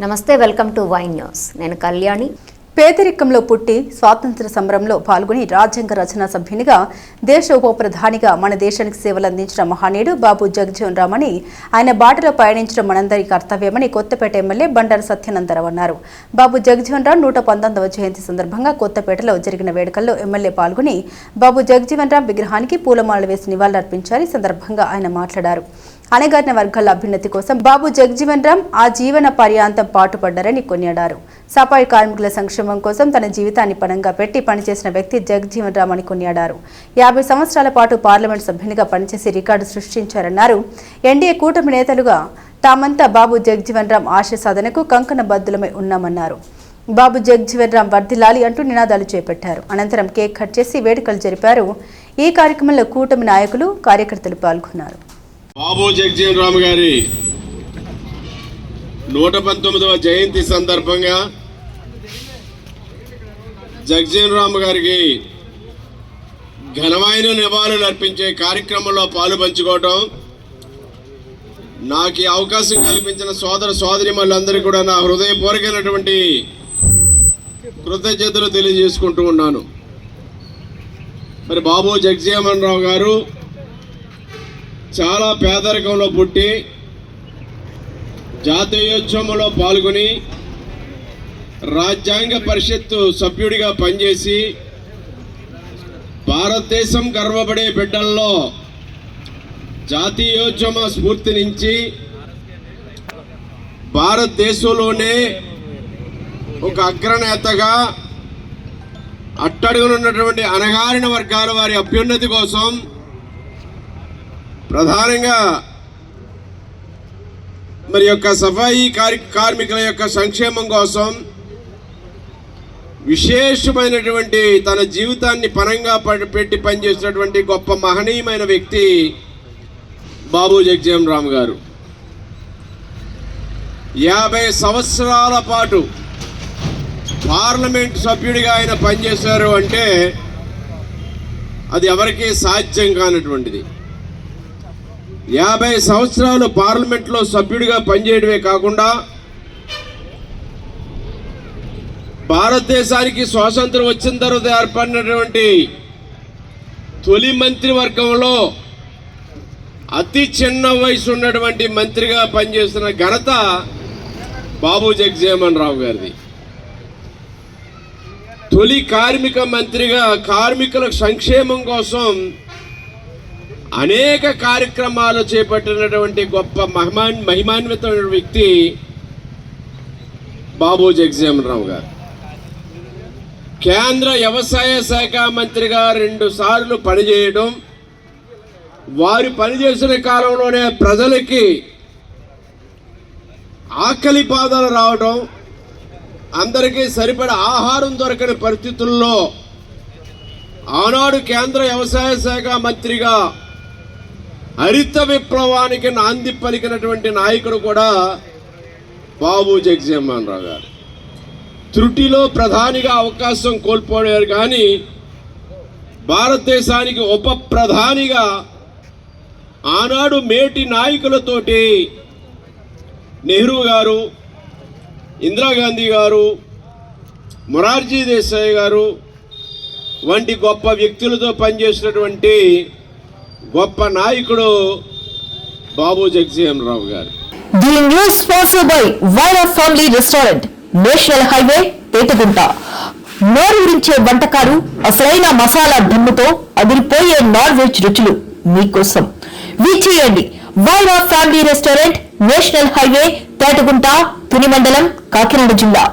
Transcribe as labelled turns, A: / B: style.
A: నమస్తే, welcome to Y news. నేను కళ్యాణి.
B: పేదరికంలో పుట్టి స్వాతంత్ర సమరంలో పాల్గొని రాజ్యాంగ రచనా సభ్యునిగా దేశ ఉప ప్రధానిగా మన దేశానికి సేవలు అందించిన మహానీయుడు బాబు జగజ్జీవన్ రామ్ అని, ఆయన బాటలో పయనించడం మనందరి కర్తవ్యమని కొత్తపేట ఎమ్మెల్యే బండారు సత్యానందరావు అన్నారు. బాబు జగజ్జీవన్ రామ్ 119వ జయంతి సందర్భంగా కొత్తపేటలో జరిగిన వేడుకల్లో ఎమ్మెల్యే పాల్గొని బాబు జగజ్జీవన్ రామ్ విగ్రహానికి పూలమాలలు వేసి నివాళులర్పించారు. ఈ సందర్భంగా ఆయన మాట్లాడారు. అణగారిన వర్గాల అభ్యున్నతి కోసం బాబు జగజ్జీవన్ రామ్ ఆ జీవన పర్యాంతం పాటుపడ్డారని కొనియాడారు. సఫాయి కార్మికుల సంక్షేమం కోసం తన జీవితాన్ని పణంగా పెట్టి పనిచేసిన వ్యక్తి జగజ్జీవన్ రామ్ అని కొనియాడారు. 50 సంవత్సరాల పాటు పార్లమెంట్ సభ్యునిగా పనిచేసి రికార్డు సృష్టించారన్నారు. ఎన్డీఏ కూటమి నేతలుగా తామంతా బాబు జగజ్జీవన్ రామ్ ఆశయ సాధనకు కంకణ బద్దులమై ఉన్నామన్నారు. బాబు జగజ్జీవన్ రామ్ వర్ధిల్లాలి అంటూ నినాదాలు చేపట్టారు. అనంతరం కేక్ కట్ చేసి వేడుకలు జరిపారు. ఈ కార్యక్రమంలో కూటమి నాయకులు, కార్యకర్తలు పాల్గొన్నారు.
C: బాబు జగజ్జీవన్ రామ్ గారి 119వ జయంతి సందర్భంగా జగజ్జీవన్ రామ్ గారికి ఘనమైన నివాళులు అర్పించే కార్యక్రమంలో పాలు పంచుకోవటం, నాకు ఈ అవకాశం కల్పించిన సోదర సోదరీమణులందరికీ కూడా నా హృదయపూర్వకమైనటువంటి కృతజ్ఞతలు తెలియజేసుకుంటూ ఉన్నాను. మరి బాబు జగజ్జీవన్ రామ్ గారు చాలా పేదరికంలో పుట్టి జాతీయోద్యమంలో పాల్గొని రాజ్యాంగ పరిషత్తు సభ్యుడిగా పనిచేసి భారతదేశం గర్వపడే బిడ్డల్లో జాతీయోద్యమ స్ఫూర్తి నుంచి భారతదేశంలోనే ఒక అగ్రనేతగా అట్టడుగునున్నటువంటి అణగారిన వర్గాల వారి అభ్యున్నతి కోసం, ప్రధానంగా మరి యొక్క సఫాయి కార్మికుల యొక్క సంక్షేమం కోసం విశేషమైనటువంటి తన జీవితాన్ని పణంగా పెట్టి పనిచేసినటువంటి గొప్ప మహనీయమైన వ్యక్తి బాబు జగజ్జీవన్ రామ్ గారు. 50 సంవత్సరాల పాటు పార్లమెంట్ సభ్యుడిగా ఆయన పనిచేశారు అంటే అది ఎవరికీ సాధ్యం కానటువంటిది. 50 సంవత్సరాలు పార్లమెంట్లో సభ్యుడిగా పనిచేయడమే కాకుండా భారతదేశానికి స్వాతంత్రం వచ్చిన తర్వాత ఏర్పడినటువంటి తొలి మంత్రివర్గంలో అతి చిన్న వయసు ఉన్నటువంటి మంత్రిగా పనిచేస్తున్న ఘనత బాబు జగజ్జీవన్ రామ్ గారిది. తొలి కార్మిక మంత్రిగా కార్మికుల సంక్షేమం కోసం అనేక కార్యక్రమాలు చేపట్టినటువంటి గొప్ప మహిమాన్వితమైన వ్యక్తి బాబు జగజ్జీవన్ రామ్ గారు. కేంద్ర వ్యవసాయ శాఖ మంత్రిగా 2 సార్లు పనిచేయడం, వారు పనిచేసిన కాలంలోనే ప్రజలకి ఆకలి బాధలు రావడం, అందరికీ సరిపడా ఆహారం దొరకని పరిస్థితుల్లో ఆనాడు కేంద్ర వ్యవసాయ శాఖ మంత్రిగా హరిత విప్లవానికి నాంది పలికినటువంటి నాయకుడు కూడా బాబు జగజ్జీవన్ రామ్ గారు. త్రుటిలో ప్రధానిగా అవకాశం కోల్పోయారు, కానీ భారతదేశానికి ఉప ప్రధానిగా ఆనాడు మేటి నాయకులతోటి నెహ్రూ గారు, ఇందిరాగాంధీ గారు, మొరార్జీ దేశాయ్ గారు వంటి గొప్ప వ్యక్తులతో పనిచేసినటువంటి గొప్ప నాయకుడు బాబు జగజ్జీవన్ రామ్ గారు.
D: The news sponsored by Vaira family restaurant, national highway, Petagunta. నోరూరించే వంటకాలు, అసలైన మసాలా దిమ్ముతో అదిరిపోయే నాన్ వెజ్ రుచులు మీకోసం. విచ్చేయండి Vaira family restaurant, national highway, Petagunta, Tuni మండలం, కాకినాడ జిల్లా.